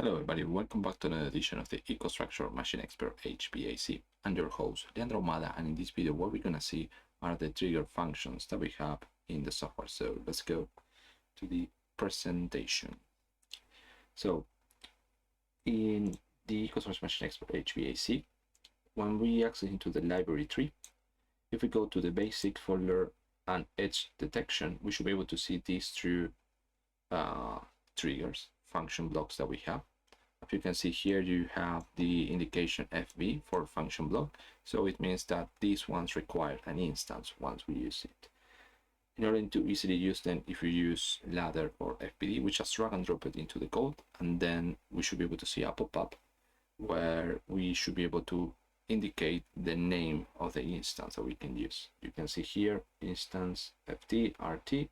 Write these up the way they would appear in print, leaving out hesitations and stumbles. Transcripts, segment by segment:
Hello everybody, welcome back to another edition of the EcoStruxure Machine Expert HVAC. I'm your host, Leandro Mada, and in this video what we're going to see are the trigger functions that we have in the software. So let's go to the presentation. So in the EcoStruxure Machine Expert HVAC, when we access into the library tree, if we go to the basic folder and edge detection, we should be able to see these two triggers, function blocks that we have. If you can see here, you have the indication FB for function block. So it means that these ones require an instance once we use it. In order to easily use them, if you use ladder or FPD, we just drag and drop it into the code, and then we should be able to see a pop-up where we should be able to indicate the name of the instance that we can use. You can see here, instance FT, RT,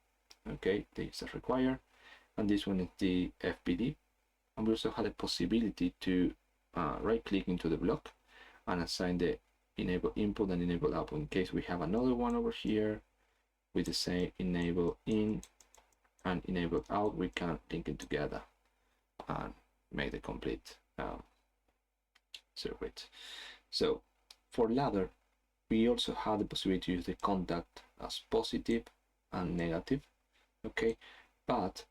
okay, this is required, and this one is the FPD. And we also had a possibility to right click into the block and assign the enable input and enable output. In case we have another one over here with the same enable in and enable out, we can link it together and make the complete circuit. So for ladder, we also have the possibility to use the contact as positive and negative, okay, but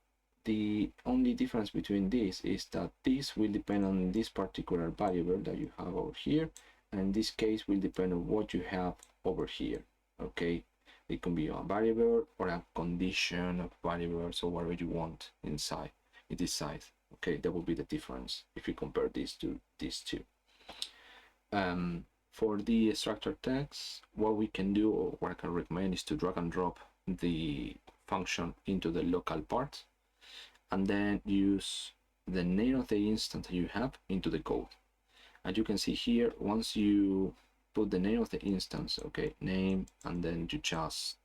the only difference between this is that this will depend on this particular variable that you have over here, and in this case will depend on what you have over here, okay. It can be a variable or a condition of variables or whatever you want inside in this side, okay. That will be the difference if you compare these to these two. For the structure text, what we can do, or what I can recommend, is to drag and drop the function into the local part and then use the name of the instance that you have into the code. And you can see here, once you put the name of the instance, okay, name, and then you just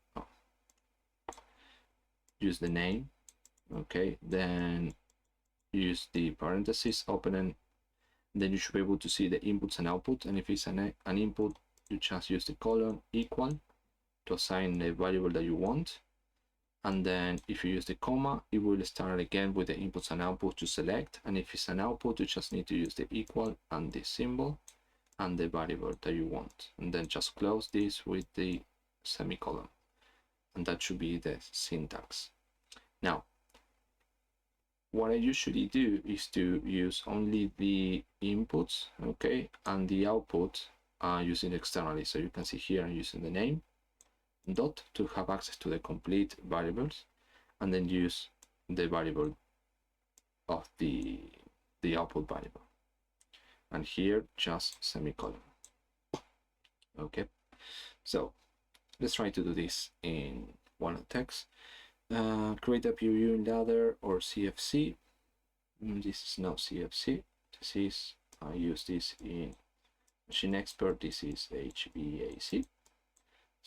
use the name, okay, then use the parentheses, open, then you should be able to see the inputs and outputs. And if it's an input, you just use the colon equal to assign the variable that you want. And then if you use the comma, it will start again with the inputs and outputs to select. And if it's an output, you just need to use the equal and the symbol and the variable that you want. And then just close this with the semicolon. And that should be the syntax. Now, what I usually do is to use only the inputs, okay, and the output using externally. So you can see here I'm using the name dot to have access to the complete variables, and then use the variable of the output variable, and here just semicolon. Okay, so let's try to do this in one text. Create a PU in ladder or CFC. This is not CFC. This is, I use this in Machine Expert. This is HVAC.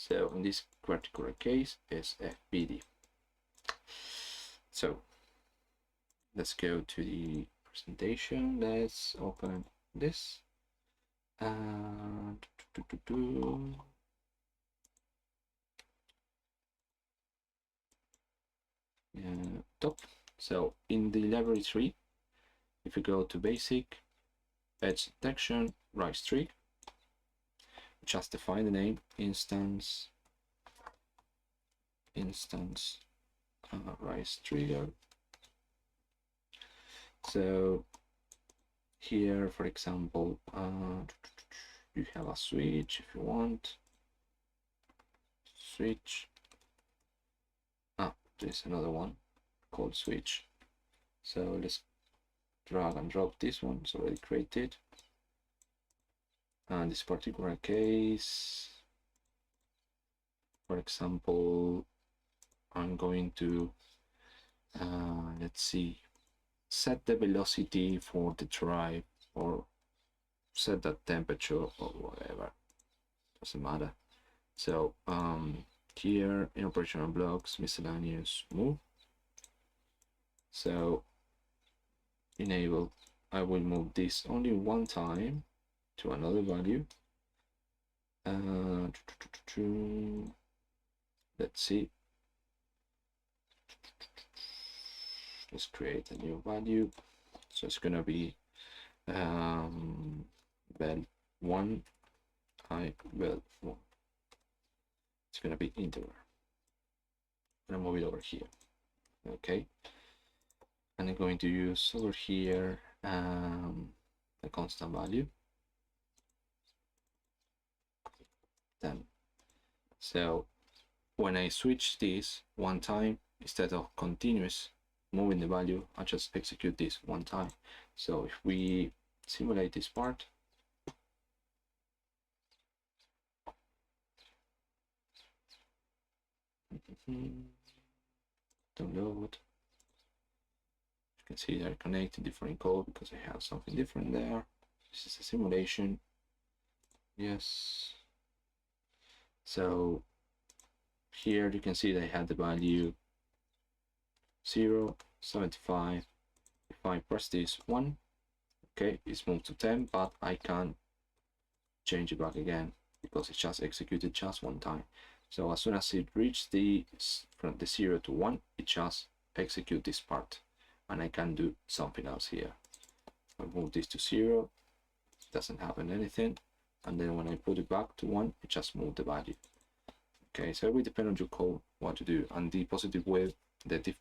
So in this particular case is FPD. So let's go to the presentation. Let's open this. Top. So in the library tree, if you go to basic, edge detection, rise tree, just define the name instance rise trigger. So here, for example, you have a switch if you want. Switch. There's another one called switch. So let's drag and drop this one. It's already created. And this particular case, for example, I'm going to let's see, set the velocity for the drive, or set the temperature, or whatever, doesn't matter. So here in operational blocks, miscellaneous move. So enable, I will move this only one time to another value. Let's see, let's create a new value, So it's gonna be bell 1 I bell 1. It's gonna be integer. I'm gonna move it over here. Okay, and I'm going to use over here a constant value 10. So when I switch this one time, instead of continuous moving the value, I just execute this one time. So if we simulate this part, download, you can see they're connected different code because I have something different there. This is a simulation. Yes. So here you can see they had the value 0, 75. If I press this 1, okay, it's moved to 10, but I can't change it back again because it's just executed just one time. So as soon as it reaches from the 0 to 1, it just execute this part, and I can do something else here. I move this to 0, doesn't happen anything, and then when I put it back to 1, it just moved the value. Okay, so it will depend on your code what to do, and the positive way, the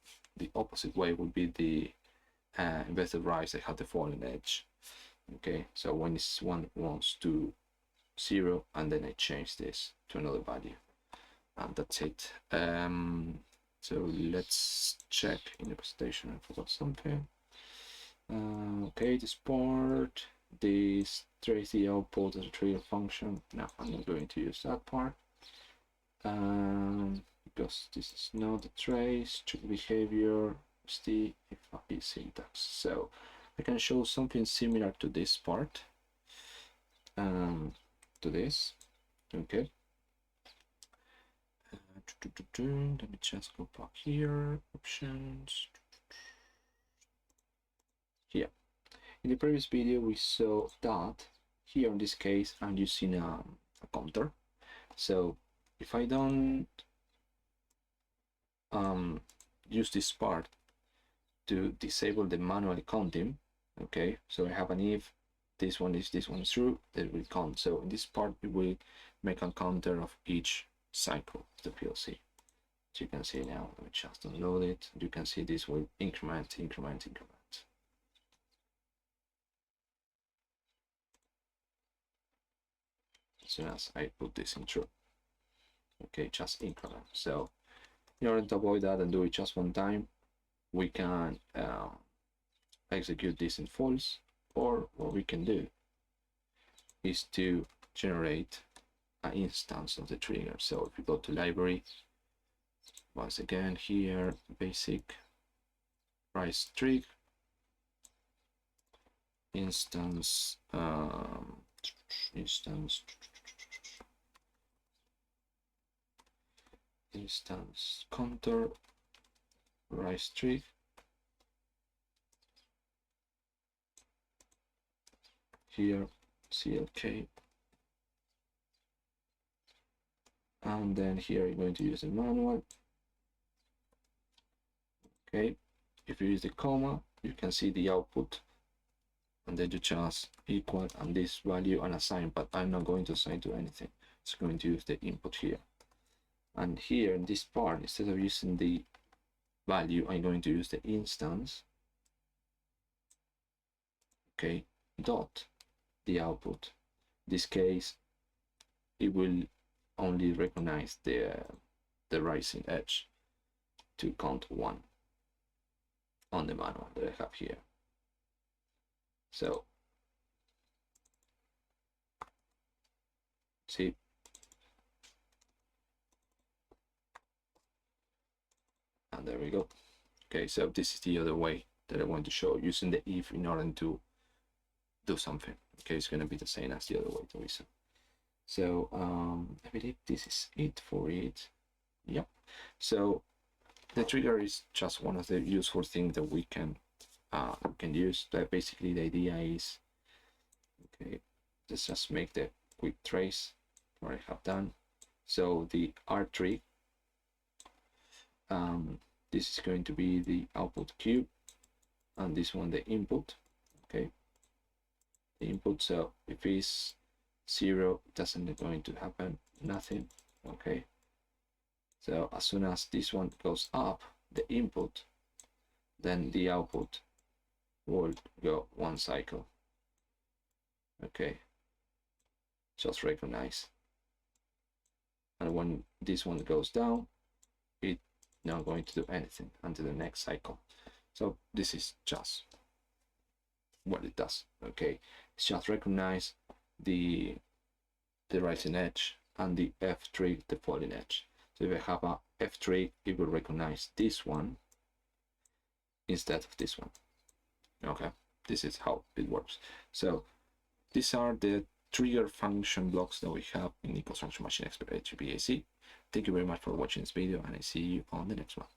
opposite way would be the inverted rise that had the falling edge. Okay, so when this one wants to 0, and then I change this to another value, and that's it. So let's check in the presentation. I forgot something. Okay, this part, this trace the output as a trigger function. No, I'm not going to use that part because this is not the trace. Trigger behavior, the FAP syntax. So I can show something similar to this part, to this. Okay. Let me just go back here, options. Here, in the previous video, we saw that here in this case, I'm using a counter. So if I don't use this part to disable the manual counting, okay, so I have an if this one is true, that will count. So in this part, we will make a counter of each cycle of the PLC. As you can see now, let me just download it. You can see this will increment. As soon as I put this in true, okay, just increment. So in order to avoid that and do it just one time, we can execute this in false, or what we can do is to generate an instance of the trigger. So if you go to library, once again here, basic price trig instance counter rise trig, here CLK, and then here you're going to use a manual. Okay, if you use the comma, you can see the output, and then you just equal and this value and assign, but I'm not going to assign to anything. It's going to use the input here. And here in this part, instead of using the value, I'm going to use the instance, okay, dot the output. In this case, it will only recognize the rising edge to count 1 on the manual that I have here. So see, and there we go. Okay, so this is the other way that I want to show, using the if in order to do something. Okay, it's going to be the same as the other way to reason. So I believe this is it for it. Yep. So the trigger is just one of the useful things that we can use. That basically the idea is, okay, let's just make the quick trace what I have done. So the R3, this is going to be the output cube, and this one the input. Okay, the input. So if it's 0, it doesn't going to happen nothing. Okay, so as soon as this one goes up, the input, then the output will go 1 cycle. Okay, just recognize. And when this one goes down, it's not going to do anything until the next cycle. So this is just what it does. Okay, it's just recognize the rising edge and the F3, the falling edge. So if I have a F3, it will recognize this one instead of this one. Okay, this is how it works. So these are the trigger function blocks that we have in EcoStruxure Machine Expert HVAC. Thank you very much for watching this video, and I see you on the next one.